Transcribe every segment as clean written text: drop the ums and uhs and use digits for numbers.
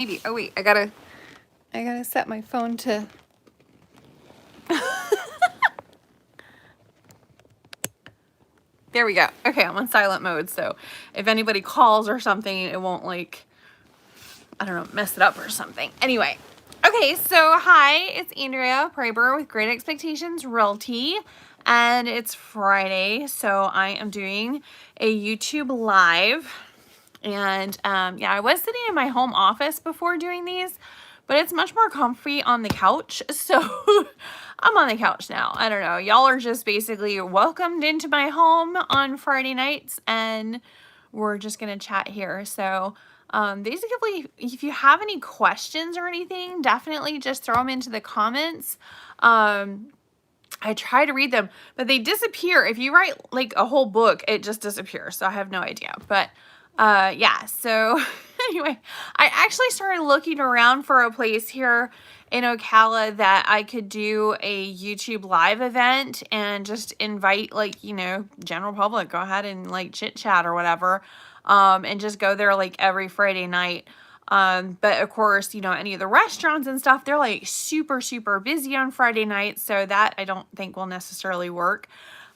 Maybe. Oh wait, I gotta set my phone to. There we go. Okay, I'm on silent mode, so if anybody calls or something, it won't, like, I don't know, mess it up or something. Anyway, okay, so hi, it's AndreaProeber with Great Expectations Realty, and it's Friday, so I am doing a YouTube live. And yeah, I was sitting in my home office before doing these, but it's much more comfy on the couch. So I'm on the couch now. I don't know. Y'all are just basically welcomed into my home on Friday nights, and we're just going to chat here. So basically, if you have any questions or anything, definitely just throw them into the comments. I try to read them, but they disappear. If you write like a whole book, it just disappears. So I have no idea. But yeah, so anyway, I actually started looking around for a place here in Ocala that I could do a YouTube live event and just invite, like, you know, general public, go ahead and like chit chat or whatever, and just go there like every Friday night. But of course, you know, any of the restaurants and stuff, they're like super, super busy on Friday nights. So that I don't think will necessarily work.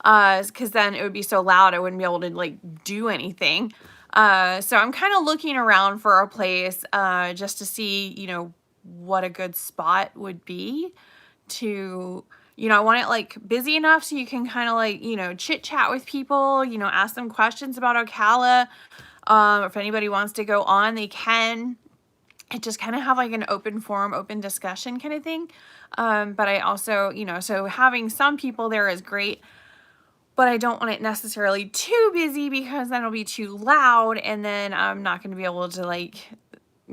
Cause then it would be so loud, I wouldn't be able to like do anything. So I'm kind of looking around for a place, just to see, you know, what a good spot would be to, you know, I want it like busy enough so you can kind of like, you know, chit chat with people, you know, ask them questions about Ocala. If anybody wants to go on, they can. It just kind of have like an open forum, open discussion kind of thing. But I also, you know, so having some people there is great, but I don't want it necessarily too busy because then it'll be too loud and then I'm not going to be able to like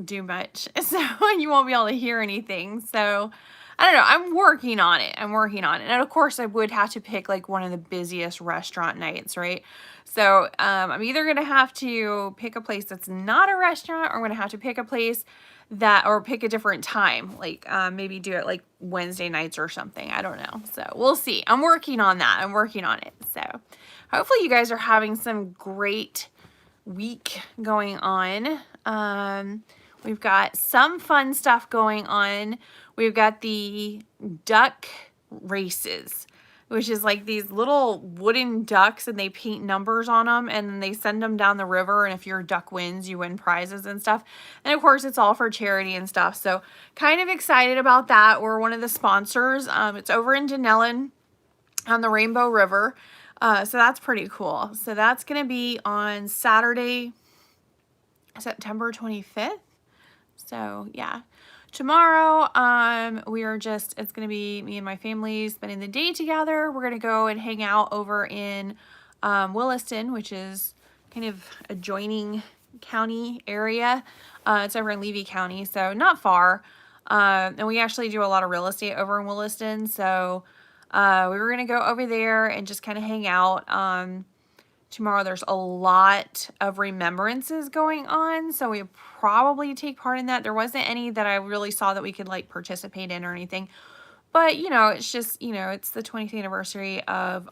do much. So you won't be able to hear anything. So I don't know. I'm working on it. And of course I would have to pick like one of the busiest restaurant nights, right? So I'm either going to have to pick a place that's not a restaurant, or I'm going to have to pick a place that, or pick a different time, like maybe do it like Wednesday nights or something. I don't know. So we'll see. I'm working on that. I'm working on it. So hopefully you guys are having some great week going on. We've got some fun stuff going on. We've got the duck races, which is like these little wooden ducks, and they paint numbers on them and then they send them down the river, and if your duck wins, you win prizes and stuff. And of course, it's all for charity and stuff. So kind of excited about that. We're one of the sponsors. It's over in Denellen on the Rainbow River. So that's pretty cool. So that's going to be on Saturday, September 25th. So yeah, tomorrow, it's going to be me and my family spending the day together. We're going to go and hang out over in Williston, which is kind of adjoining county area. It's over in Levy County, so not far. And we actually do a lot of real estate over in Williston. So we were going to go over there and just kind of hang out. Tomorrow there's a lot of remembrances going on, so we probably take part in that. There wasn't any that I really saw that we could like participate in or anything, but you know, it's just, you know, it's the 20th anniversary of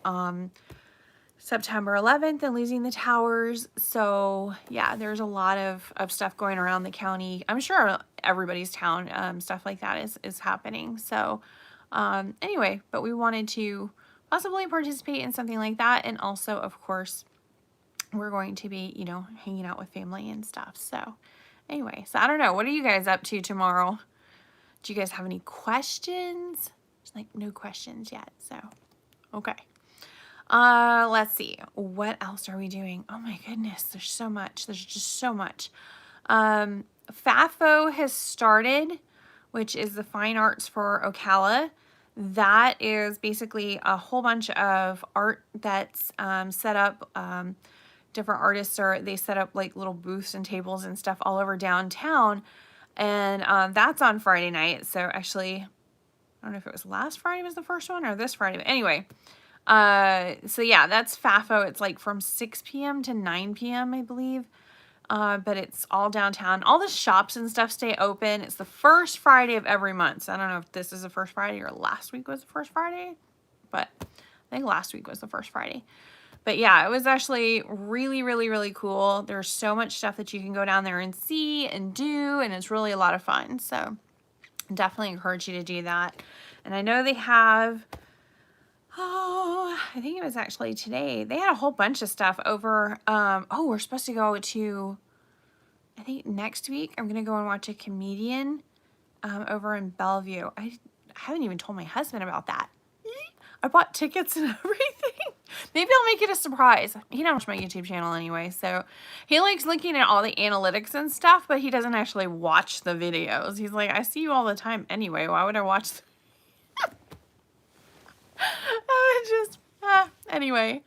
September 11th and losing the towers. So yeah, there's a lot of stuff going around the county. I'm sure everybody's town, stuff like that is happening. So anyway, but we wanted to possibly participate in something like that, and also of course we're going to be, you know, hanging out with family and stuff. So anyway, so I don't know, what are you guys up to tomorrow? Do you guys have any questions? There's like no questions yet, so okay. Let's see, what else are we doing? Oh my goodness, there's so much. There's just so much. FAFO has started, which is the Fine Arts for Ocala. That is basically a whole bunch of art that's set up. Different artists they set up like little booths and tables and stuff all over downtown, and that's on Friday night. So actually, I don't know if it was last Friday was the first one or this Friday, but anyway, so yeah, that's FAFO. It's like from 6 p.m. to 9 p.m. I believe. But it's all downtown. All the shops and stuff stay open. It's the first Friday of every month. So I don't know if this is the first Friday or last week was the first Friday, but I think last week was the first Friday. But yeah, it was actually really, really, really cool. There's so much stuff that you can go down there and see and do, and it's really a lot of fun. So definitely encourage you to do that. And I know they have, oh, I think it was actually today. They had a whole bunch of stuff over. Oh, we're supposed to go to, I think next week, I'm going to go and watch a comedian over in Bellevue. I haven't even told my husband about that. I bought tickets and everything. Maybe I'll make it a surprise. He don't watch my YouTube channel anyway, so he likes looking at all the analytics and stuff, but he doesn't actually watch the videos. He's like, I see you all the time anyway. Why would I watch? Anyway.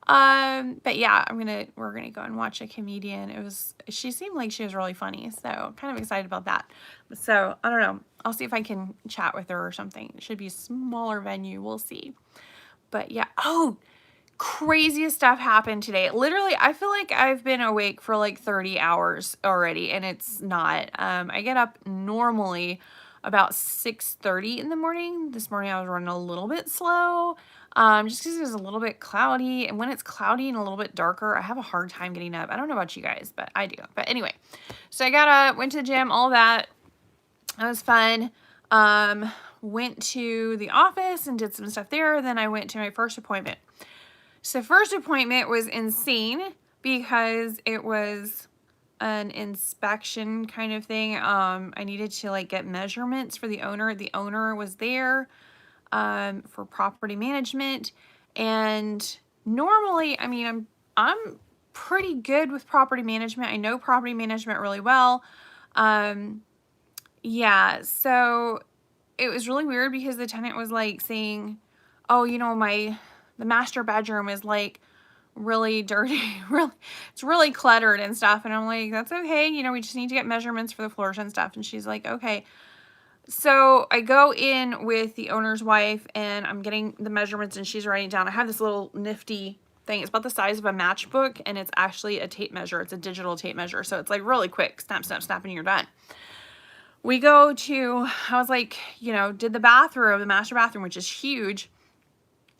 But yeah, we're gonna go and watch a comedian. She seemed like she was really funny, so kind of excited about that. So I don't know. I'll see if I can chat with her or something. It should be a smaller venue. We'll see. But yeah. Oh, craziest stuff happened today. Literally, I feel like I've been awake for like 30 hours already, and it's not. I get up normally about 6:30 in the morning. This morning I was running a little bit slow, just because it was a little bit cloudy. And when it's cloudy and a little bit darker, I have a hard time getting up. I don't know about you guys, but I do. But anyway, so I got up, went to the gym, all that. That was fun. Went to the office and did some stuff there. Then I went to my first appointment. So first appointment was insane because it was an inspection kind of thing. I needed to like get measurements for the owner. The owner was there for property management. And normally, I mean, I'm pretty good with property management. I know property management really well. Yeah, so it was really weird because the tenant was like saying, oh, you know, the master bedroom is like really dirty, it's really cluttered and stuff. And I'm like, that's okay. You know, we just need to get measurements for the floors and stuff. And she's like, okay. So I go in with the owner's wife and I'm getting the measurements and she's writing down. I have this little nifty thing. It's about the size of a matchbook and it's actually a tape measure. It's a digital tape measure. So it's like really quick, snap, snap, snap, and you're done. We go to, I was like, you know, did the bathroom, the master bathroom, which is huge.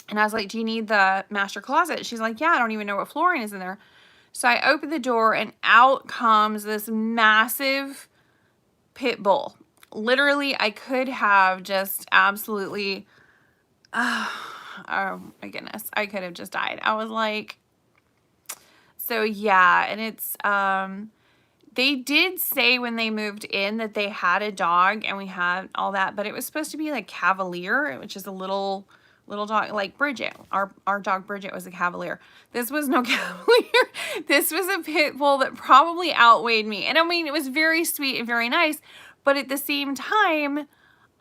And I was like, do you need the master closet? She's like, yeah, I don't even know what flooring is in there. So I open the door and out comes this massive pit bull. Literally, I could have just absolutely, oh my goodness, I could have just died. I was like, so yeah, and it's, they did say when they moved in that they had a dog and we had all that, but it was supposed to be like Cavalier, which is a little dog, like Bridget. Our dog Bridget was a Cavalier. This was no Cavalier. This was a pit bull that probably outweighed me. And I mean, it was very sweet and very nice, but at the same time,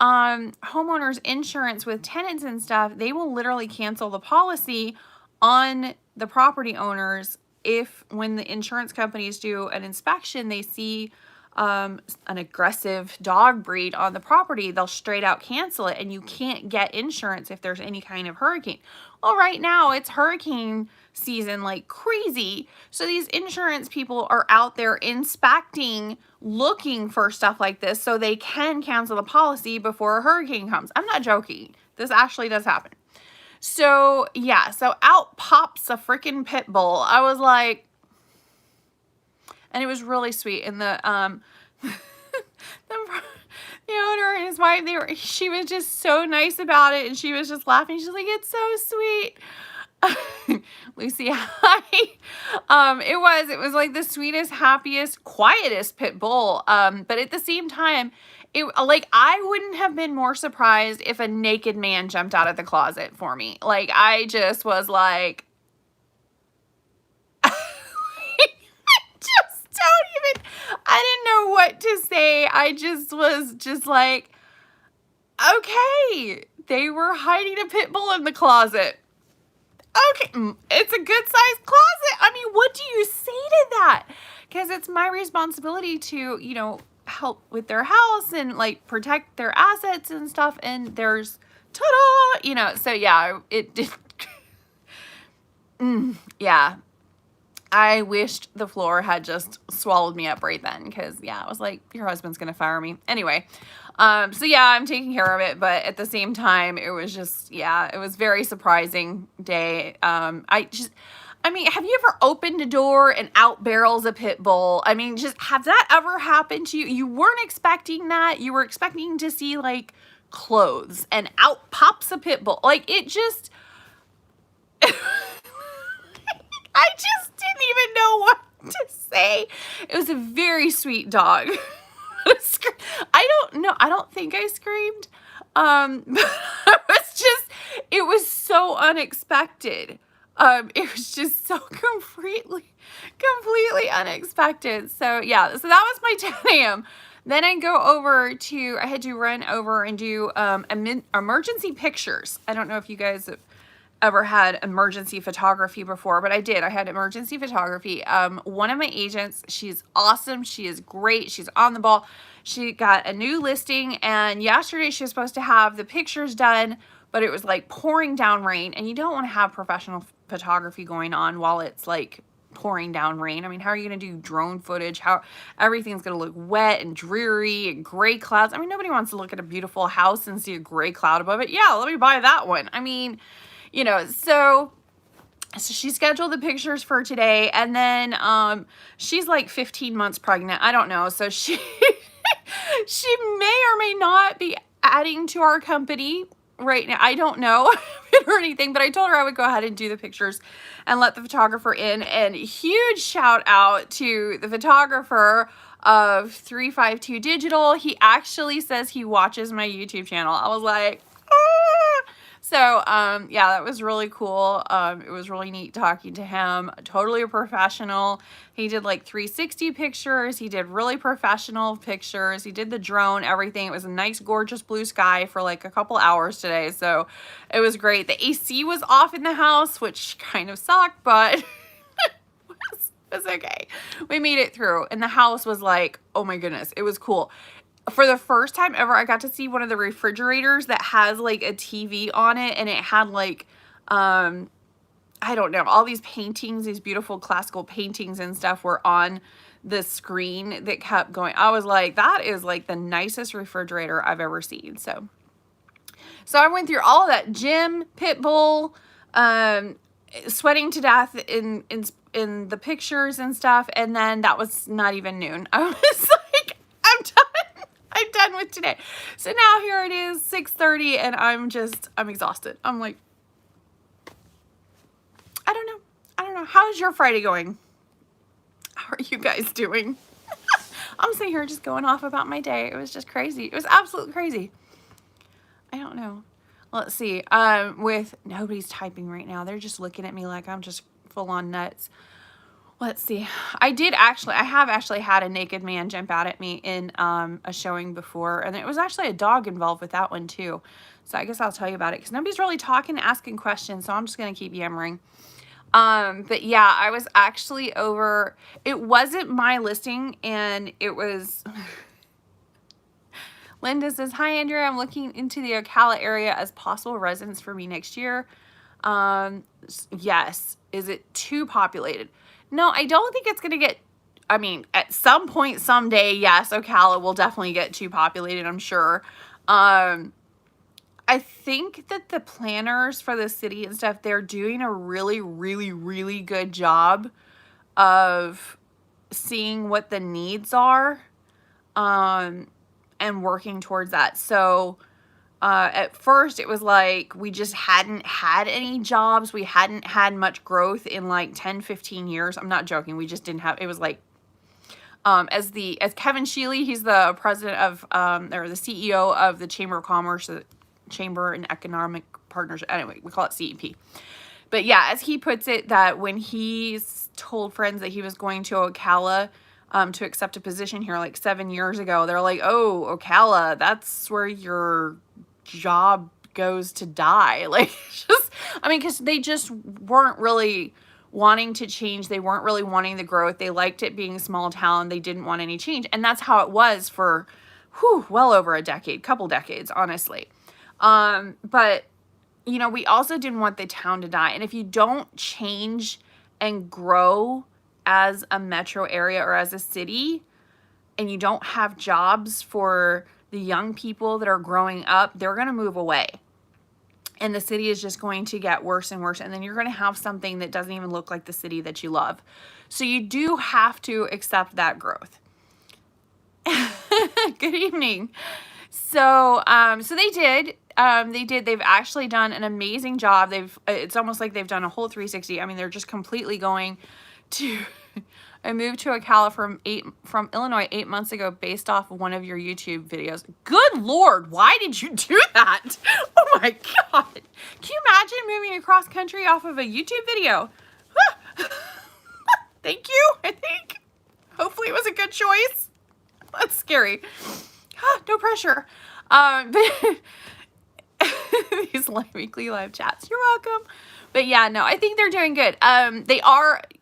homeowners insurance with tenants and stuff, they will literally cancel the policy on the property owners if when the insurance companies do an inspection, they see an aggressive dog breed on the property, they'll straight out cancel it and you can't get insurance if there's any kind of hurricane. Well, right now it's hurricane season like crazy. So these insurance people are out there inspecting, looking for stuff like this so they can cancel the policy before a hurricane comes. I'm not joking. This actually does happen. So yeah, so out pops a freaking pit bull. I was like, and it was really sweet. And the owner and his wife, she was just so nice about it, and she was just laughing. She's like, it's so sweet. Lucy, hi. It was like the sweetest, happiest, quietest pit bull. But at the same time, I wouldn't have been more surprised if a naked man jumped out of the closet for me. Like, I just was like, I didn't know what to say. I just was just like, okay, they were hiding a pit bull in the closet. Okay, it's a good sized closet. I mean, what do you say to that? Because it's my responsibility to, you know, help with their house and like protect their assets and stuff. And there's, ta-da, you know, so yeah, it did. Yeah. I wished the floor had just swallowed me up right then, because yeah, I was like, your husband's gonna fire me anyway. So yeah, I'm taking care of it, but at the same time, it was just, yeah, it was very surprising day. I mean, have you ever opened a door and out barrels a pit bull? I mean, just have that ever happened to you? You weren't expecting that. You were expecting to see like clothes and out pops a pit bull. Like it just, I just didn't even know what to say. It was a very sweet dog. I don't know. I don't think I screamed. It was so unexpected. It was just so completely unexpected. So yeah, so that was my 10 a.m. Then I had to run over and do emergency pictures. I don't know if you guys have ever had emergency photography before, but I did. I had emergency photography. One of my agents, she's awesome. She is great. She's on the ball. She got a new listing, and yesterday she was supposed to have the pictures done, but it was like pouring down rain, and you don't want to have professional photography going on while it's like pouring down rain. I mean, how are you going to do drone footage? How everything's going to look wet and dreary and gray clouds. I mean, nobody wants to look at a beautiful house and see a gray cloud above it. Yeah, let me buy that one. I mean, you know, so she scheduled the pictures for today, and then she's like 15 months pregnant. I don't know. So she she may or may not be adding to our company right now. I don't know or anything, but I told her I would go ahead and do the pictures and let the photographer in. And huge shout out to the photographer of 352 Digital. He actually says he watches my YouTube channel. I was like, ah! So, yeah, that was really cool. It was really neat talking to him. Totally a professional. He did like 360 pictures. He did really professional pictures. He did the drone, everything. It was a nice, gorgeous blue sky for like a couple hours today. So it was great. The AC was off in the house, which kind of sucked, but it was okay. We made it through. And the house was like, oh my goodness, it was cool. For the first time ever, I got to see one of the refrigerators that has like a TV on it, and it had like, I don't know, all these paintings, these beautiful classical paintings and stuff were on the screen that kept going. I was like, that is like the nicest refrigerator I've ever seen. So I went through all of that. Gym, pit bull, sweating to death in the pictures and stuff, and then that was not even noon. I was like, I'm done with today. So now here it is, 6:30, and I'm exhausted. I'm like, I don't know. How's your Friday going? How are you guys doing? I'm sitting here just going off about my day. It was just crazy. It was absolutely crazy. I don't know. Let's see. With nobody's typing right now. They're just looking at me like I'm just full on nuts. Let's see. I have actually had a naked man jump out at me in a showing before, and it was actually a dog involved with that one too. So I guess I'll tell you about it because nobody's really talking, asking questions, so I'm just going to keep yammering. But yeah, I was actually over, it wasn't my listing, and it was, Linda says, hi Andrea, I'm looking into the Ocala area as possible residence for me next year. Yes. Is it too populated? No, I don't think it's going to get, I mean, at some point, someday, yes, Ocala will definitely get too populated, I'm sure. I think that the planners for the city and stuff, they're doing a really, really, really good job of seeing what the needs are, and working towards that. So, at first it was like we just hadn't had any jobs. We hadn't had much growth in like 10, 15 years. I'm not joking. We just didn't have, it was like, as Kevin Sheely, he's the president of, or the CEO of the Chamber of Commerce, the Chamber and Economic Partnership. Anyway, we call it CEP. But yeah, as he puts it, that when he's told friends that he was going to Ocala, to accept a position here like 7 years ago, they're like, oh, Ocala, that's where your job goes to die. Like, just, I mean, because they just weren't really wanting to change. They weren't really wanting the growth. They liked it being a small town. They didn't want any change. And that's how it was for, well over a decade, couple decades, honestly. But, you know, we also didn't want the town to die. And if you don't change and grow as a metro area or as a city, and you don't have jobs for the young people that are growing up, they're going to move away. and the city is just going to get worse and worse. And then you're going to have something that doesn't even look like the city that you love. So you do have to accept that growth. Good evening. So, so they did. They've actually done an amazing job. It's almost like they've done a whole 360. I mean, they're just completely going to. I moved to Ocala from Illinois 8 months ago based off of one of your YouTube videos. Good Lord, why did you do that? Oh my God. Can you imagine moving across country off of a YouTube video? Thank you, I think. Hopefully it was a good choice. That's scary. No pressure. But these weekly live chats, you're welcome. But yeah, no, I think they're doing good.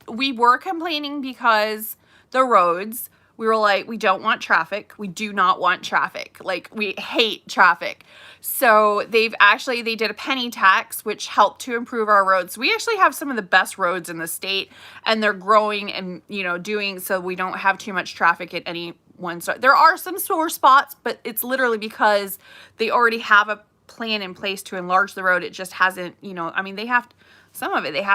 We were complaining because the roads, we were like, we don't want traffic. We do not want traffic. Like, we hate traffic. So they did a penny tax, which helped to improve our roads. We actually have some of the best roads in the state, and they're growing and, doing so we don't have too much traffic at any one spot. There are some sore spots, but it's literally because they already have a plan in place to enlarge the road. It just hasn't, I mean, they have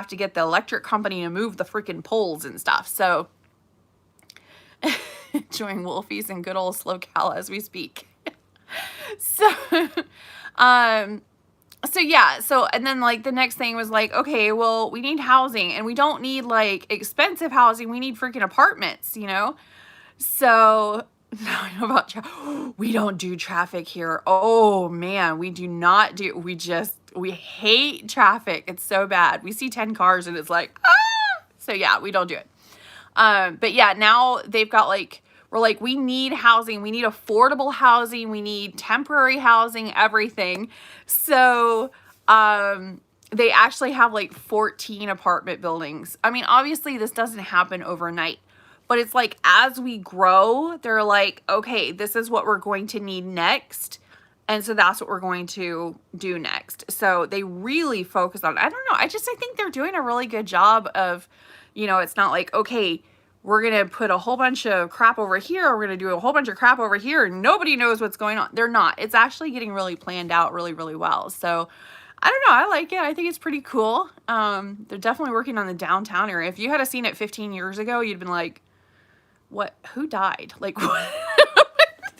to get the electric company to move the freaking poles and stuff. So enjoying Wolfies and good old SlowCal as we speak. So yeah, and then like the next thing was like, okay, well, we need housing, and we don't need like expensive housing. We need freaking apartments, So now I know about we don't do traffic here. Oh man, we do not do. We hate traffic. It's so bad. We see 10 cars and it's like, ah! So yeah, we don't do it. But yeah, now they've got we're like, we need housing. We need affordable housing. We need temporary housing, everything. So, they actually have like 14 apartment buildings. I mean, obviously this doesn't happen overnight, but it's like, as we grow, they're like, okay, this is what we're going to need next. And so that's what we're going to do next. So they really focus on, I don't know. I think they're doing a really good job of, it's not like, okay, we're going to put a whole bunch of crap over here. We're going to do a whole bunch of crap over here. Nobody knows what's going on. They're not. It's actually getting really planned out really, really well. So I don't know. I like it. I think it's pretty cool. They're definitely working on the downtown area. If you had seen it 15 years ago, you'd been like, what? Who died? Like, what?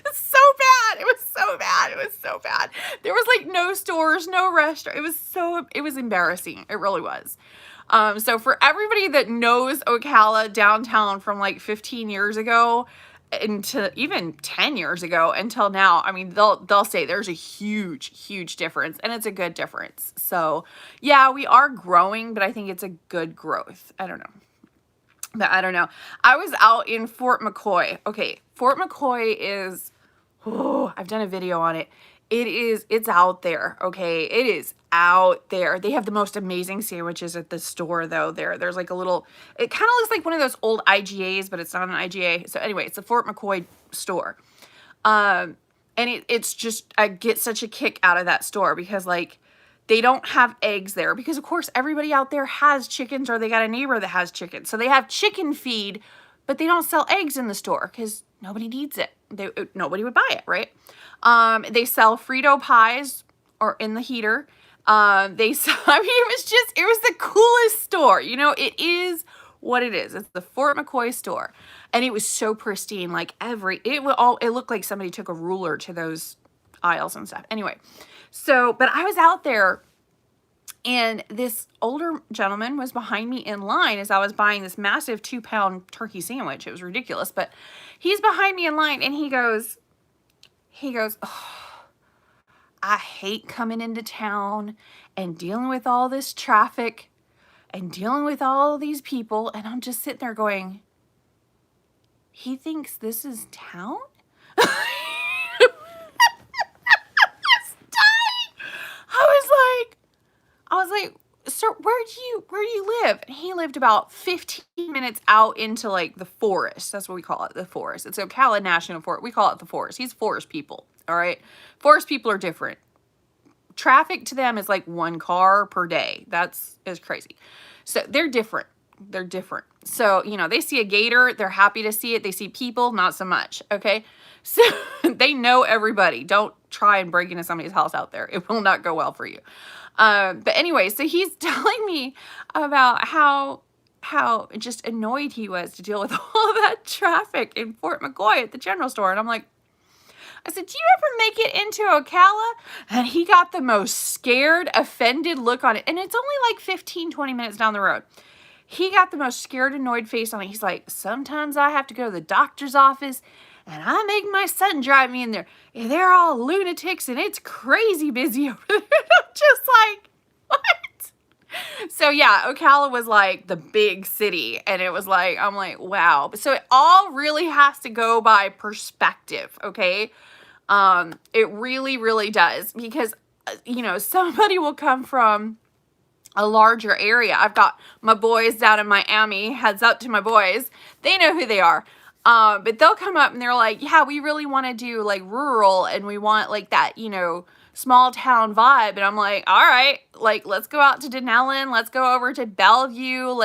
It's so bad. It was so bad. It was so bad. There was like no stores, no restaurant. It was embarrassing. It really was. So for everybody that knows Ocala downtown from like 15 years ago into even 10 years ago until now, I mean, they'll say there's a huge, huge difference, and it's a good difference. So yeah, we are growing, but I think it's a good growth. I don't know. But I don't know. I was out in Fort McCoy. Okay. Fort McCoy is, I've done a video on it. It's out there. Okay. It is out there. They have the most amazing sandwiches at the store though. There's like a little, it kind of looks like one of those old IGAs, but it's not an IGA. So anyway, it's a Fort McCoy store. And it's just, I get such a kick out of that store because like, they don't have eggs there because of course everybody out there has chickens, or they got a neighbor that has chickens. So they have chicken feed, but they don't sell eggs in the store because nobody needs it. Nobody would buy it, right? They sell Frito pies or in the heater. They sell, I mean, it was the coolest store. It is what it is. It's the Fort McCoy store. And it was so pristine. Like it looked like somebody took a ruler to those aisles and stuff. Anyway, but I was out there, and this older gentleman was behind me in line as I was buying this massive 2-pound turkey sandwich. It was ridiculous, but he's behind me in line, and he goes, oh, I hate coming into town and dealing with all this traffic and dealing with all these people. And I'm just sitting there going, he thinks this is town? I was like, sir, where do you live? And he lived about 15 minutes out into like the forest. That's what we call it, the forest. It's Ocala National Forest. We call it the forest. He's forest people, all right? Forest people are different. Traffic to them is like 1 car per day. Is crazy. So they're different. They're different. So, they see a gator, they're happy to see it. They see people, not so much, okay? So they know everybody. Don't try and break into somebody's house out there. It will not go well for you. But anyway, so he's telling me about how just annoyed he was to deal with all of that traffic in Fort McCoy at the general store. And I'm like, I said, do you ever make it into Ocala? And he got the most scared, offended look on it. And it's only like 15, 20 minutes down the road. He got the most scared, annoyed face on it. He's like, sometimes I have to go to the doctor's office and I make my son drive me in there. And they're all lunatics and it's crazy busy over there. I'm just like, what? So yeah, Ocala was like the big city, and it was like, I'm like, wow. So it all really has to go by perspective, okay? It really, really does, because, you know, somebody will come from a larger area. I've got my boys down in Miami, heads up to my boys. They know who they are. But they'll come up and they're like, yeah, we really want to do like rural, and we want like that, you know, small town vibe. And I'm like, all right, like, let's go out to Denellen. Let's go over to Bellevue.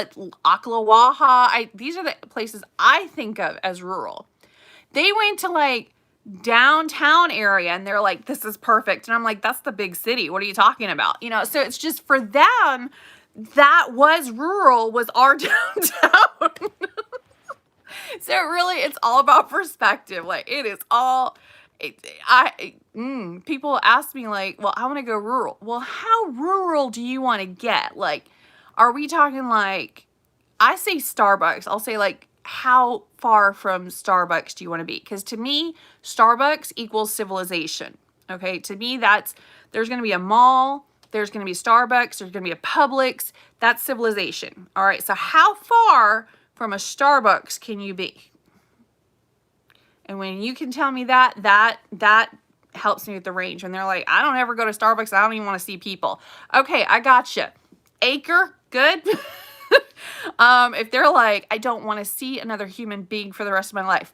Ocklawaha. These are the places I think of as rural. They went to like downtown area and they're like, this is perfect. And I'm like, that's the big city. What are you talking about? You know, so it's just for them, that was rural, was our downtown. So really, it's all about perspective. Like, it is all, people ask me like, well, I want to go rural. Well, how rural do you want to get? Like, are we talking like, I say Starbucks. I'll say like, how far from Starbucks do you want to be? Because to me, Starbucks equals civilization. Okay, to me, there's going to be a mall, there's going to be Starbucks, there's going to be a Publix. That's civilization. All right, so how far from a Starbucks can you be? And when you can tell me that helps me with the range. When they're like, I don't ever go to Starbucks, I don't even want to see people. Okay, I gotcha. Acre, good. If they're like, I don't want to see another human being for the rest of my life,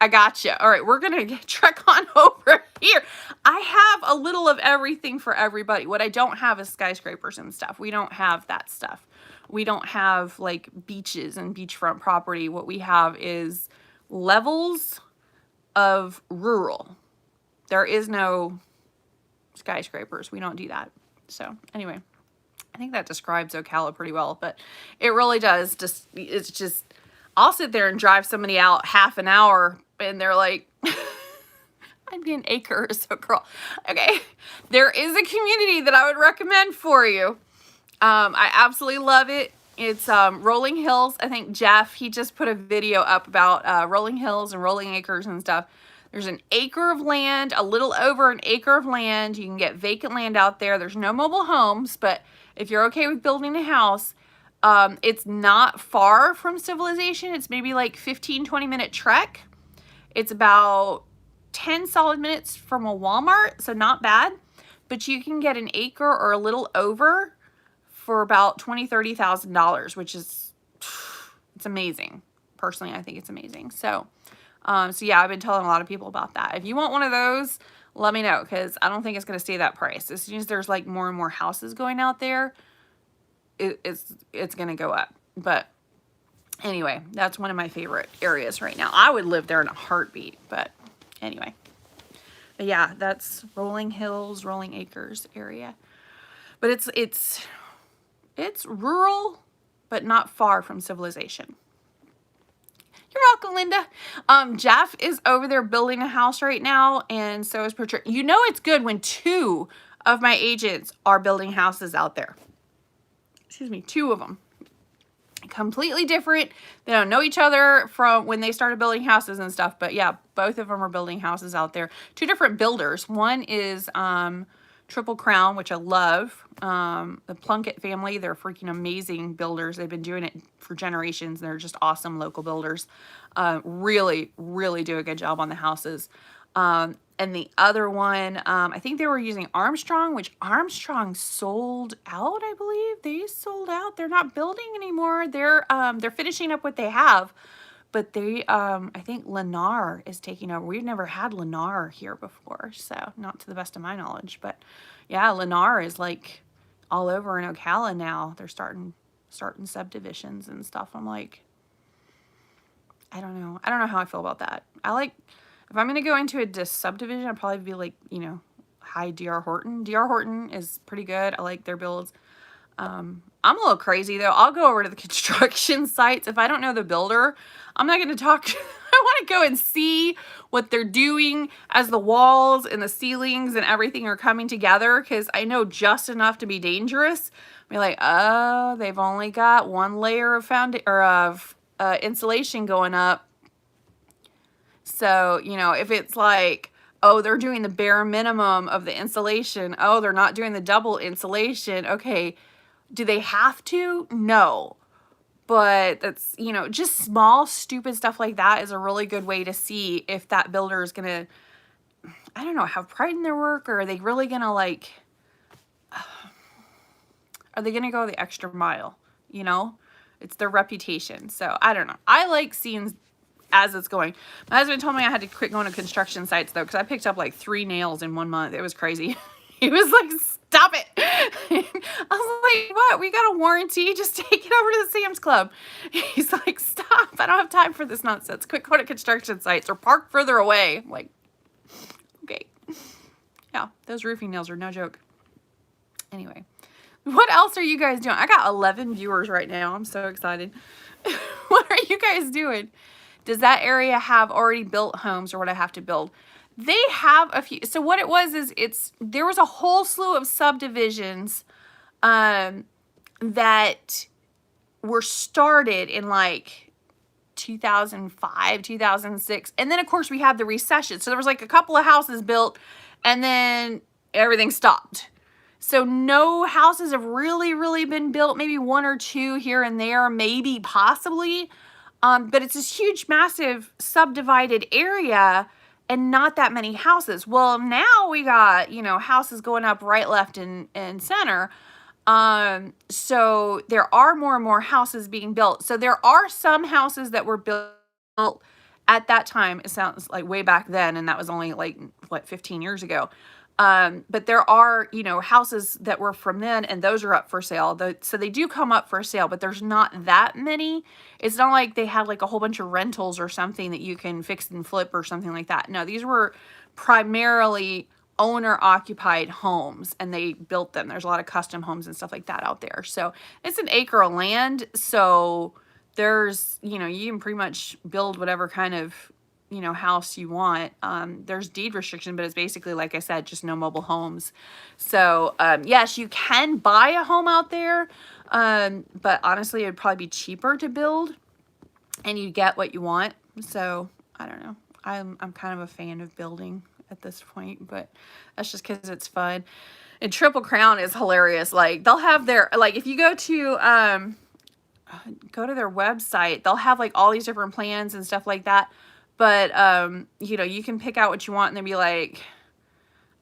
I gotcha. All right, we're going to trek on over here. I have a little of everything for everybody. What I don't have is skyscrapers and stuff. We don't have that stuff. We don't have like beaches and beachfront property. What we have is levels of rural. There is no skyscrapers. We don't do that. So anyway, I think that describes Ocala pretty well, but it really does. It's just, I'll sit there and drive somebody out half an hour and they're like, I'd be an acre or so, girl. Okay. There is a community that I would recommend for you. I absolutely love it. It's Rolling Hills. I think Jeff, he just put a video up about Rolling Hills and Rolling Acres and stuff. There's an acre of land, a little over an acre of land. You can get vacant land out there. There's no mobile homes, but if you're okay with building a house, it's not far from civilization. It's maybe like 15, 20-minute trek. It's about 10 solid minutes from a Walmart, so not bad. But you can get an acre or a little over for about $20,000, $30,000, which is, it's amazing. Personally, I think it's amazing. So yeah, I've been telling a lot of people about that. If you want one of those, let me know, because I don't think it's going to stay that price. As soon as there's like more and more houses going out there, it's going to go up. But anyway, that's one of my favorite areas right now. I would live there in a heartbeat. But anyway, but yeah, that's Rolling Hills, Rolling Acres area. But it's rural, but not far from civilization. You're welcome, Linda. Jeff is over there building a house right now, and so is Patricia. You know it's good when two of my agents are building houses out there. Excuse me, two of them. Completely different. They don't know each other from when they started building houses and stuff, but yeah, both of them are building houses out there. Two different builders. One is Triple Crown, which I love. The Plunkett family, they're freaking amazing builders. They've been doing it for generations. They're just awesome local builders. Really, really do a good job on the houses. And the other one, I think they were using Armstrong, which Armstrong sold out, I believe. They sold out. They're not building anymore. They're finishing up what they have. But they, I think Lennar is taking over. We've never had Lennar here before, so not to the best of my knowledge. But yeah, Lennar is like all over in Ocala now. They're starting subdivisions and stuff. I'm like, I don't know how I feel about that. I like, if I'm going to go into a subdivision, I'd probably be like, you know, Hi, D.R. Horton. D.R. Horton is pretty good. I like their builds. I'm a little crazy though. I'll go over to the construction sites. If I don't know the builder, I'm not going to talk. I want to go and see what they're doing as the walls and the ceilings and everything are coming together, because I know just enough to be dangerous. Be like, oh, they've only got one layer of insulation going up. So, you know, if it's like, oh, they're doing the bare minimum of the insulation. Oh, they're not doing the double insulation. Okay. Do they have to? No. But that's, you know, just small, stupid stuff like that is a really good way to see if that builder is going to, I don't know, have pride in their work, or are they really going to like, are they going to go the extra mile? You know, it's their reputation. So I don't know. I like seeing as it's going. My husband told me I had to quit going to construction sites though, because I picked up like 3 nails in 1 month. It was crazy. He was like, stop it. I was like, what? We got a warranty. Just take it over to the Sam's Club. He's like, stop. I don't have time for this nonsense. Quit going to construction sites or park further away. I'm like, okay. Yeah, those roofing nails are no joke. Anyway, what else are you guys doing? I got 11 viewers right now. I'm so excited. What are you guys doing? Does that area have already built homes, or what I have to build? They have a few. So what it was is there was a whole slew of subdivisions that were started in like 2005, 2006. And then of course we had the recession. So there was like a couple of houses built and then everything stopped. So no houses have really been built. Maybe 1 or 2 here and there, maybe possibly. But it's this huge, massive subdivided area and not that many houses. Well, now we got, you know, houses going up right, left, and center. So there are more and more houses being built. So there are some houses that were built at that time. It sounds like way back then, and that was only like, what, 15 years ago. But there are, you know, houses that were from then, and those are up for sale. So they do come up for sale, but there's not that many. It's not like they had like a whole bunch of rentals or something that you can fix and flip or something like that. No, these were primarily owner-occupied homes, and they built them. There's a lot of custom homes and stuff like that out there. So it's an acre of land. So there's, you know, you can pretty much build whatever kind of, you know, house you want. There's deed restriction, but it's basically, like I said, just no mobile homes. So yes, you can buy a home out there, but honestly, it'd probably be cheaper to build, and you get what you want. So I don't know. I'm kind of a fan of building at this point, but that's just because it's fun. And Triple Crown is hilarious. Like they'll have their, like if you go to their website, they'll have like all these different plans and stuff like that. But, you know, you can pick out what you want, and they'll be like,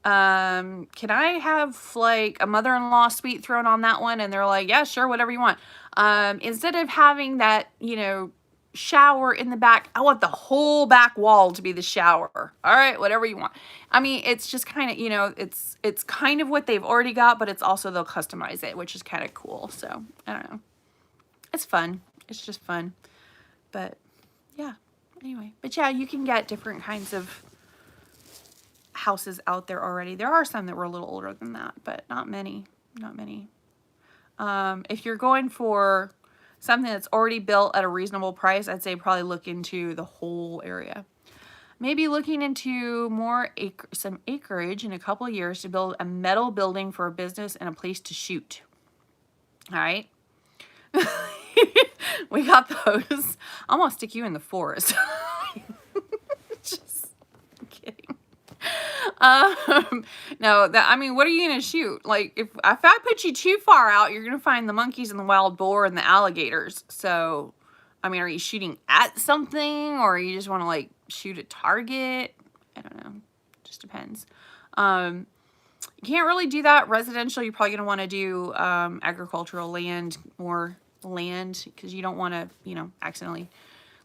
can I have like a mother-in-law suite thrown on that one? And they're like, yeah, sure, whatever you want. Instead of having that, you know, shower in the back, I want the whole back wall to be the shower. All right, whatever you want. I mean, it's just kind of, you know, it's kind of what they've already got, but it's also they'll customize it, which is kind of cool. So, I don't know. It's fun. It's just fun. But, yeah. Anyway, but yeah, you can get different kinds of houses out there already. There are some that were a little older than that, but not many. Not many. If you're going for something that's already built at a reasonable price, I'd say probably look into the whole area. Maybe looking into some acreage in a couple of years to build a metal building for a business and a place to shoot. All right. We got those. I'm gonna stick you in the forest. Just kidding. No, I mean, what are you gonna shoot? Like, if I put you too far out, you're gonna find the monkeys and the wild boar and the alligators. So, I mean, are you shooting at something, or you just want to like shoot a target? I don't know. Just depends. You can't really do that residential. You're probably gonna want to do agricultural land, more land, because you don't want to, you know, accidentally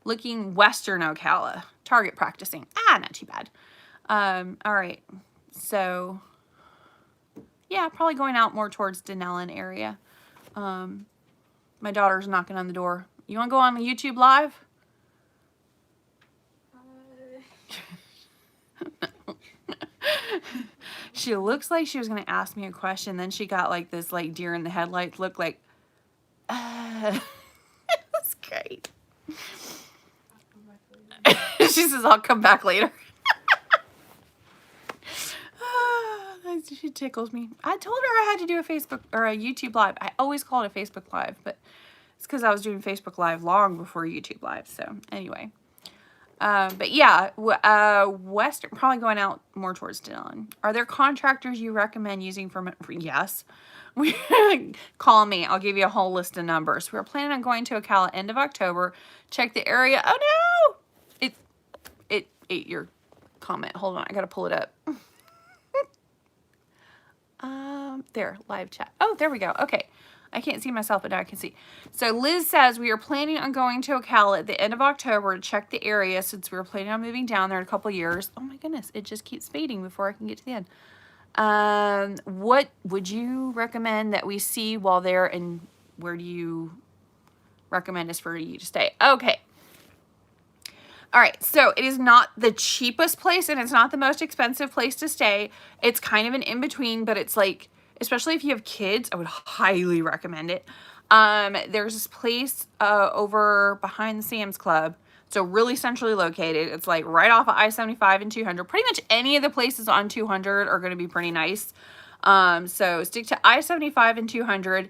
looking Western Ocala, target practicing. Not too bad. All right. So yeah, probably going out more towards Denellen area. My daughter's knocking on the door. You want to go on the YouTube live? She looks like she was going to ask me a question. Then she got like this like deer in the headlights look like, that's great. She says, I'll come back later. She tickles me. I told her I had to do a Facebook or a YouTube Live. I always call it a Facebook Live, but it's because I was doing Facebook Live long before YouTube Live. So anyway. But yeah, Western, probably going out more towards Dillon. Are there contractors you recommend using for yes. Call me. I'll give you a whole list of numbers. We're planning on going to Ocala end of October. Check the area. Oh no! It ate your comment. Hold on, I gotta pull it up. There, live chat. Oh, there we go. Okay. I can't see myself, but now I can see. So Liz says we are planning on going to Ocala at the end of October to check the area since we were planning on moving down there in a couple years. Oh my goodness, it just keeps fading before I can get to the end. What would you recommend that we see while there, and where do you recommend us for you to stay? Okay. All right, so it is not the cheapest place and it's not the most expensive place to stay. It's kind of an in-between, but it's like, especially if you have kids, I would highly recommend it. There's this place over behind the Sam's Club. So really centrally located. It's like right off of I-75 and 200. Pretty much any of the places on 200 are going to be pretty nice. So stick to I-75 and 200.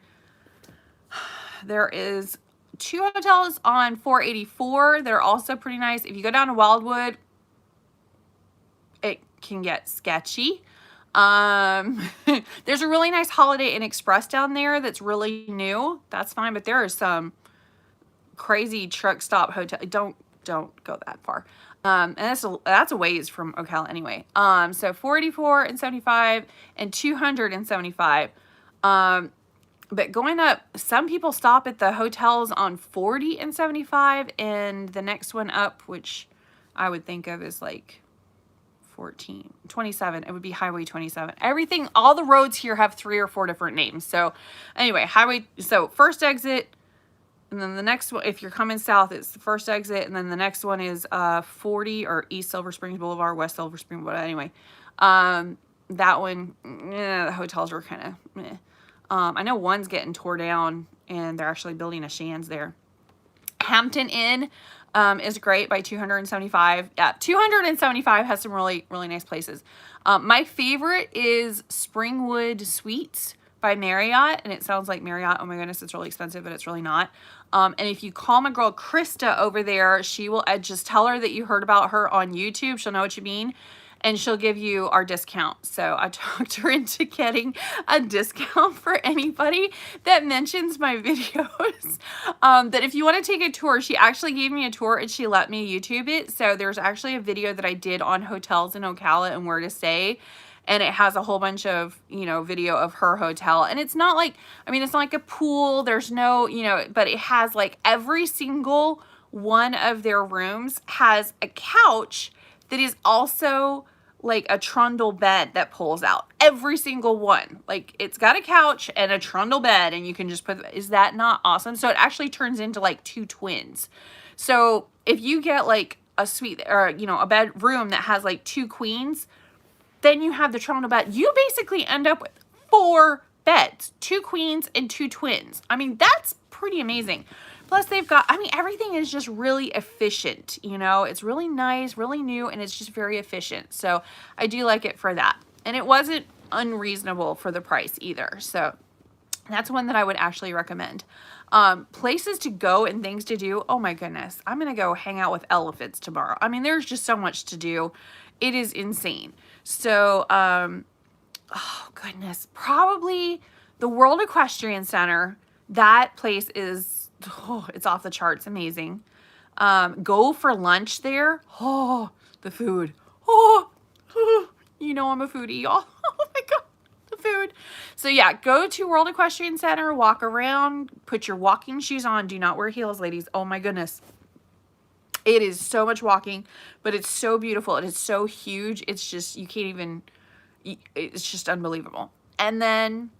There is 2 hotels on 484 that are also pretty nice. If you go down to Wildwood, it can get sketchy. There's a really nice Holiday Inn Express down there that's really new. That's fine, but there are some crazy truck stop hotel. Don't go that far. And that's a ways from Ocala anyway. So 484 and 75 and 275. But going up, some people stop at the hotels on 40 and 75, and the next one up, which I would think of as like 27, it would be Highway 27. Everything, all the roads here have 3 or 4 different names. So anyway, so first exit, and then the next one, if you're coming south, it's the first exit, and then the next one is 40 or East Silver Springs Boulevard, West Silver Springs Boulevard. Anyway, that one, the hotels were kind of meh. I know one's getting tore down and they're actually building a Shands there. Hampton Inn is great by 275. Yeah, 275 has some really, really nice places. My favorite is Springwood Suites by Marriott, and it sounds like Marriott. Oh my goodness, it's really expensive, but it's really not. And if you call my girl Krista over there, she will just tell her that you heard about her on YouTube. She'll know what you mean. And she'll give you our discount. So I talked her into getting a discount for anybody that mentions my videos. That if you want to take a tour, she actually gave me a tour and she let me YouTube it. So there's actually a video that I did on hotels in Ocala and where to stay. And it has a whole bunch of, video of her hotel. And it's not like, it's not like a pool. There's no, but it has like every single one of their rooms has a couch that is also like a trundle bed that pulls out. Every single one. Like, it's got a couch and a trundle bed, and you can just is that not awesome? So it actually turns into like 2 twins. So if you get like a suite or, a bedroom that has like 2 queens, then you have the trundle bed. You basically end up with 4 beds, 2 queens and 2 twins. That's pretty amazing. Plus they've got, everything is just really efficient, it's really nice, really new, and it's just very efficient. So I do like it for that. And it wasn't unreasonable for the price either. So that's one that I would actually recommend. Places to go and things to do. Oh my goodness. I'm going to go hang out with elephants tomorrow. There's just so much to do. It is insane. So, oh goodness, probably the World Equestrian Center. That place is, it's off the charts. Amazing. Go for lunch there. Oh, the food. Oh, I'm a foodie, y'all. Oh my God, the food. So yeah, go to World Equestrian Center, walk around, put your walking shoes on. Do not wear heels, ladies. Oh my goodness. It is so much walking, but it's so beautiful. It is so huge. It's just, you can't even, it's just unbelievable. And then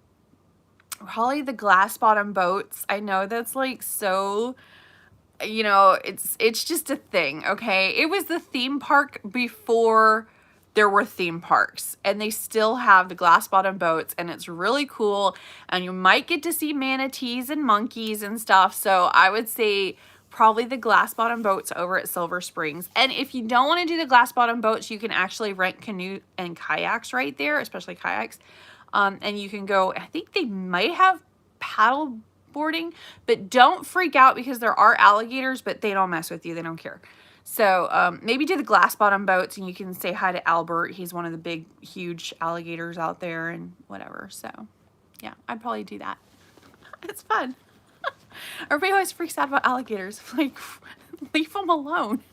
probably the glass bottom boats. I know that's like so, it's just a thing. Okay. It was the theme park before they're worth theme parks. And they still have the glass bottom boats, and it's really cool. And you might get to see manatees and monkeys and stuff. So I would say probably the glass bottom boats over at Silver Springs. And if you don't want to do the glass bottom boats, you can actually rent canoe and kayaks right there, especially kayaks. And you can go, I think they might have paddle boarding, but don't freak out because there are alligators, but they don't mess with you. They don't care. So maybe do the glass bottom boats, and you can say hi to Albert. He's one of the big, huge alligators out there and whatever. So yeah, I'd probably do that. It's fun. Everybody always freaks out about alligators. Like, leave them alone.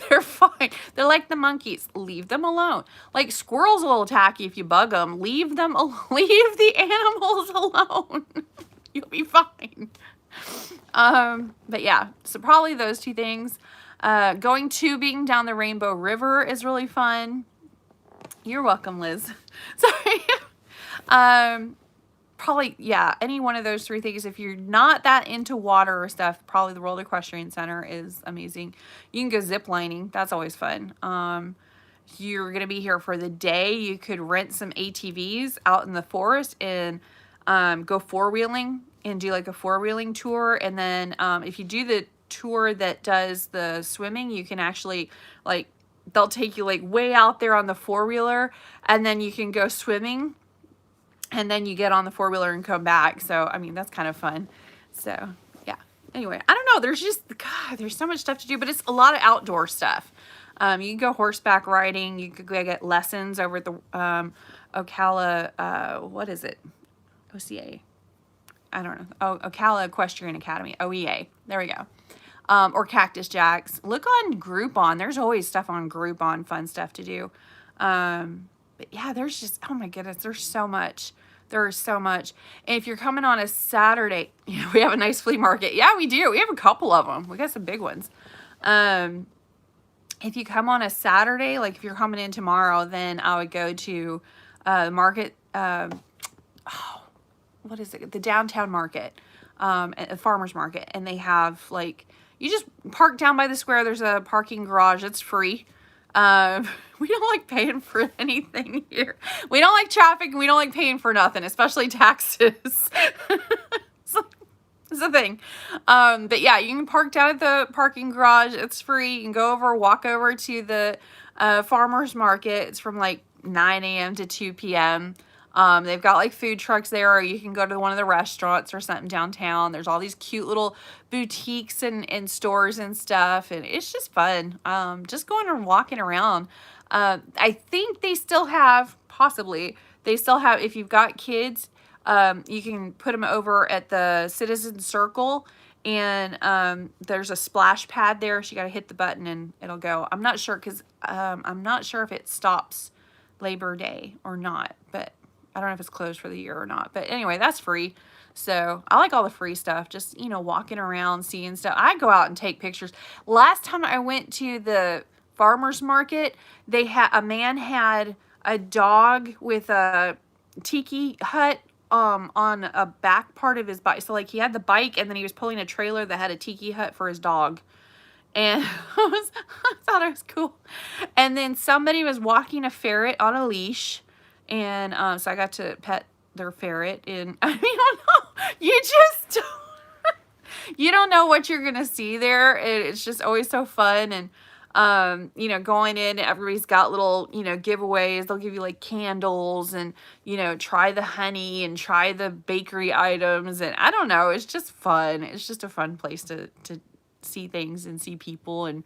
They're fine. They're like the monkeys. Leave them alone. Like, squirrels will attack you if you bug them. Leave them alone. Leave the animals alone. You'll be fine. But yeah, so probably those two things. Going tubing down the Rainbow River is really fun. You're welcome, Liz. Sorry. Probably, yeah, any one of those three things. If you're not that into water or stuff, probably the World Equestrian Center is amazing. You can go zip lining. That's always fun. You're going to be here for the day. You could rent some ATVs out in the forest and go four-wheeling and do like a four-wheeling tour. And then if you do the tour that does the swimming, you can actually, like, they'll take you like way out there on the four-wheeler, and then you can go swimming. And then you get on the four-wheeler and come back. So, I mean, that's kind of fun. So, yeah. Anyway, I don't know. There's just, God, there's so much stuff to do. But it's a lot of outdoor stuff. You can go horseback riding. You could go get lessons over at the Ocala, what is it? OCA. I don't know. Oh, Ocala Equestrian Academy. OEA. There we go. Or Cactus Jacks. Look on Groupon. There's always stuff on Groupon, fun stuff to do. But yeah, there's just, oh my goodness, there's so much. There's so much. And if you're coming on a Saturday, we have a nice flea market. Yeah, we do. We have a couple of them. We got some big ones. If you come on a Saturday, like if you're coming in tomorrow, then I would go to the market. What is it? The downtown market, a farmer's market. And they have, like, you just park down by the square. There's a parking garage. It's free. We don't like paying for anything here. We don't like traffic, and we don't like paying for nothing, especially taxes. It's a thing. But yeah, you can park down at the parking garage. It's free. You can go over, walk over to the farmer's market. It's from like 9 a.m. to 2 p.m. They've got like food trucks there, or you can go to one of the restaurants or something downtown. There's all these cute little boutiques and stores and stuff, and it's just fun. Just going and walking around. I think they still have, if you've got kids, you can put them over at the Citizen Circle, and there's a splash pad there, so you got to hit the button and it'll go. I'm not sure, because I'm not sure if it stops Labor Day or not, but I don't know if it's closed for the year or not. But anyway, that's free. So I like all the free stuff, just, you know, walking around, seeing stuff. I go out and take pictures. Last time I went to the farmer's market, a man had a dog with a tiki hut on a back part of his bike. So like he had the bike, and then he was pulling a trailer that had a tiki hut for his dog. And I thought it was cool. And then somebody was walking a ferret on a leash. And so I got to pet their ferret. And I mean, I don't know. You just you don't know what you're going to see there. It's just always so fun. And, you know, going in, everybody's got little, you know, giveaways. They'll give you like candles and, you know, try the honey and try the bakery items. And I don't know. It's just fun. It's just a fun place to see things and see people. And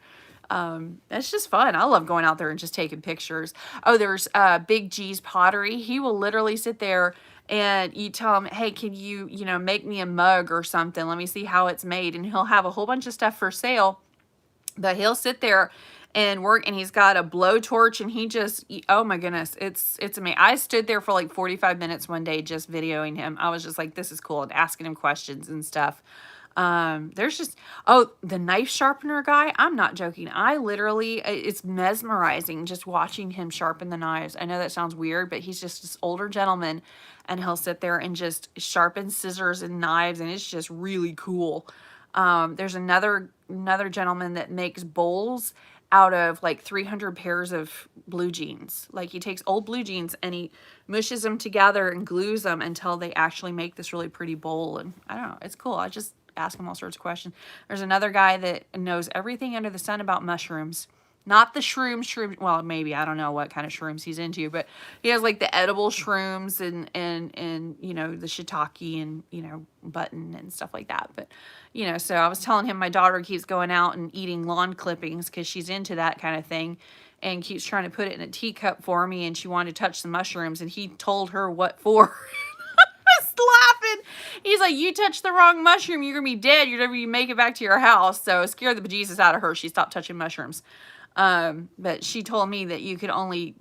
it's just fun. I love going out there and just taking pictures. Oh, there's Big G's Pottery. He will literally sit there and you tell him, hey, can you, you know, make me a mug or something? Let me see how it's made. And he'll have a whole bunch of stuff for sale, but he'll sit there and work, and he's got a blowtorch, and he just, oh my goodness, it's amazing. I stood there for like 45 minutes one day just videoing him. I was just like, this is cool, and asking him questions and stuff. There's just, oh, the knife sharpener guy, I'm not joking. I literally, it's mesmerizing just watching him sharpen the knives. I know that sounds weird, but he's just this older gentleman, and he'll sit there and just sharpen scissors and knives, and it's just really cool. There's another gentleman that makes bowls, out of like 300 pairs of blue jeans. Like he takes old blue jeans and he mushes them together and glues them until they actually make this really pretty bowl. And I don't know, it's cool. I just ask him all sorts of questions. There's another guy that knows everything under the sun about mushrooms. Not the shrooms, well, maybe, I don't know what kind of shrooms he's into, but he has like the edible shrooms and you know, the shiitake and, you know, button and stuff like that. But, you know, so I was telling him my daughter keeps going out and eating lawn clippings because she's into that kind of thing and keeps trying to put it in a teacup for me, and she wanted to touch the mushrooms, and he told her what for. Laughing. He's like, you touch the wrong mushroom, you're gonna be dead. You're never gonna make it back to your house. So it scared the bejesus out of her. She stopped touching mushrooms. But she told me that you could only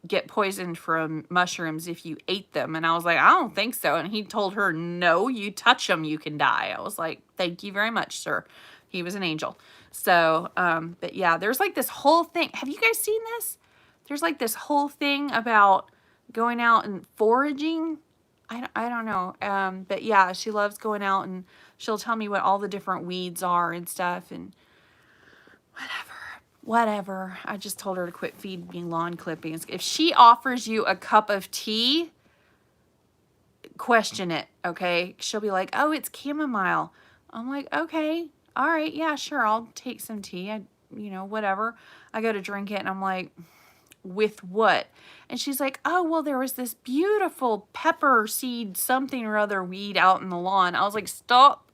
get poisoned from mushrooms if you ate them. And I was like, I don't think so. And he told her, no, you touch them, you can die. I was like, thank you very much, sir. He was an angel. So, but yeah, there's like this whole thing. Have you guys seen this? There's like this whole thing about going out and foraging. I don't know. But yeah, she loves going out and she'll tell me what all the different weeds are and stuff and whatever. I just told her to quit feeding lawn clippings. If she offers you a cup of tea, question it, okay? She'll be like, oh, it's chamomile. I'm like, okay, all right, yeah, sure, I'll take some tea. You know, whatever. I go to drink it and I'm like, with what? And she's like, oh, well, there was this beautiful pepper seed something or other weed out in the lawn. I was like, stop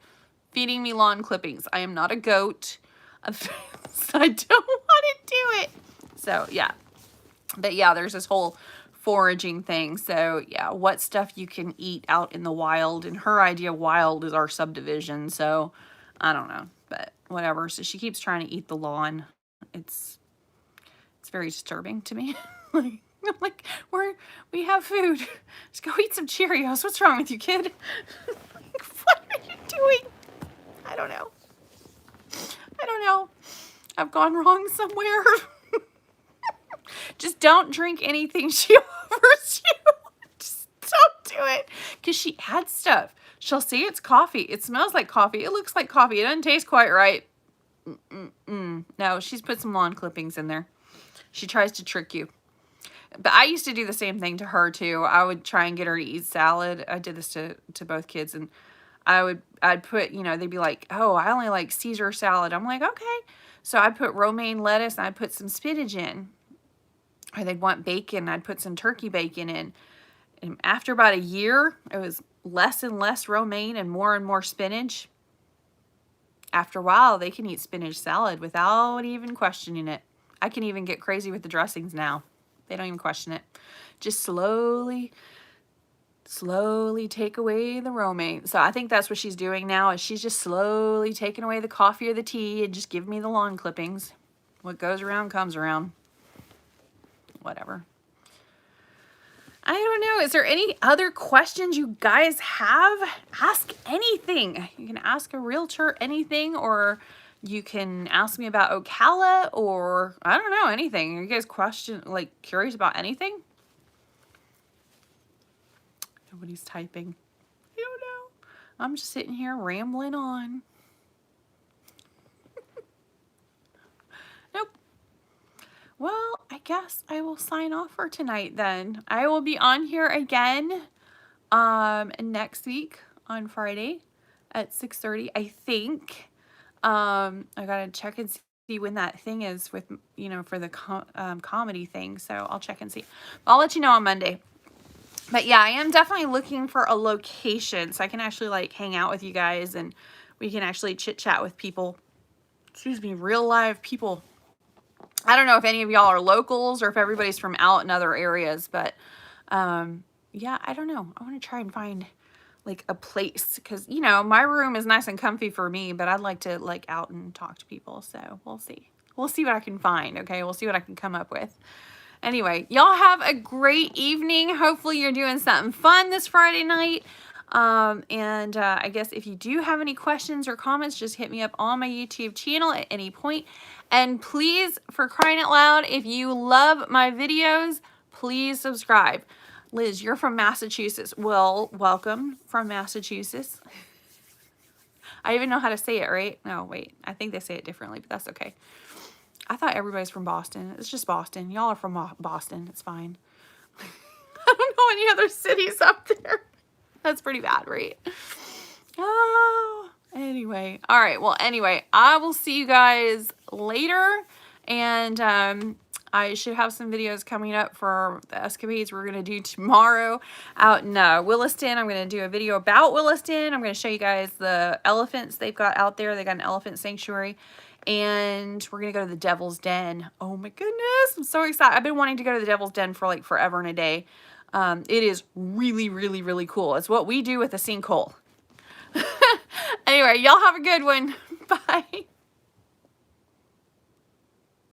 feeding me lawn clippings. I am not a goat. I don't want to do it. So yeah, but yeah, there's this whole foraging thing. So yeah, what stuff you can eat out in the wild, and her idea of wild is our subdivision. So I don't know, but whatever. So she keeps trying to eat the lawn. It's very disturbing to me. I'm like, we have food. Just go eat some Cheerios. What's wrong with you, kid? Like, what are you doing? I don't know. I don't know. I've gone wrong somewhere. Just don't drink anything she offers you. Just don't do it. Because she adds stuff. She'll say it's coffee. It smells like coffee. It looks like coffee. It doesn't taste quite right. No, she's put some lawn clippings in there. She tries to trick you. But I used to do the same thing to her too. I would try and get her to eat salad. I did this to both kids, and I'd put, you know, they'd be like, oh, I only like Caesar salad. I'm like, okay. So I'd put romaine lettuce and I'd put some spinach in. Or they'd want bacon. I'd put some turkey bacon in. And after about a year, it was less and less romaine and more spinach. After a while, they can eat spinach salad without even questioning it. I can even get crazy with the dressings now. They don't even question it. Just slowly take away the romaine. So I think that's what she's doing now, is she's just slowly taking away the coffee or the tea and just giving me the lawn clippings. What goes around comes around. Whatever. I don't know. Is there any other questions you guys have? Ask anything. You can ask a realtor anything, or you can ask me about Ocala, or I don't know, anything. Are you guys curious about anything? Nobody's typing. I don't know. I'm just sitting here rambling on. Nope. Well, I guess I will sign off for tonight then. I will be on here again next week on Friday at 6:30, I think. I gotta check and see when that thing is with, you know, for the comedy thing. So I'll check and see. I'll let you know on Monday. But yeah, I am definitely looking for a location so I can actually like hang out with you guys and we can actually chit chat with people. Excuse me, real live people. I don't know if any of y'all are locals or if everybody's from out in other areas, but yeah, I don't know. I want to try and find like a place, because, you know, my room is nice and comfy for me, but I'd like to like out and talk to people. So we'll see. We'll see what I can find. Okay. We'll see what I can come up with. Anyway, y'all have a great evening. Hopefully you're doing something fun this Friday night. I guess if you do have any questions or comments, just hit me up on my YouTube channel at any point. And please, for crying out loud, if you love my videos, please subscribe. Liz, you're from Massachusetts. Well, welcome from Massachusetts. I even know how to say it, right? No, wait. I think they say it differently, but that's okay. I thought everybody's from Boston. It's just Boston. Y'all are from Boston. It's fine. I don't know any other cities up there. That's pretty bad, right? Oh, anyway. All right. Well, anyway, I will see you guys later. And I should have some videos coming up for the escapades we're going to do tomorrow out in Williston. I'm going to do a video about Williston. I'm going to show you guys the elephants they've got out there. They got an elephant sanctuary. And we're going to go to the Devil's Den. Oh my goodness. I'm so excited. I've been wanting to go to the Devil's Den for like forever and a day. It is really, really, really cool. It's what we do with a sinkhole. Anyway, y'all have a good one. Bye.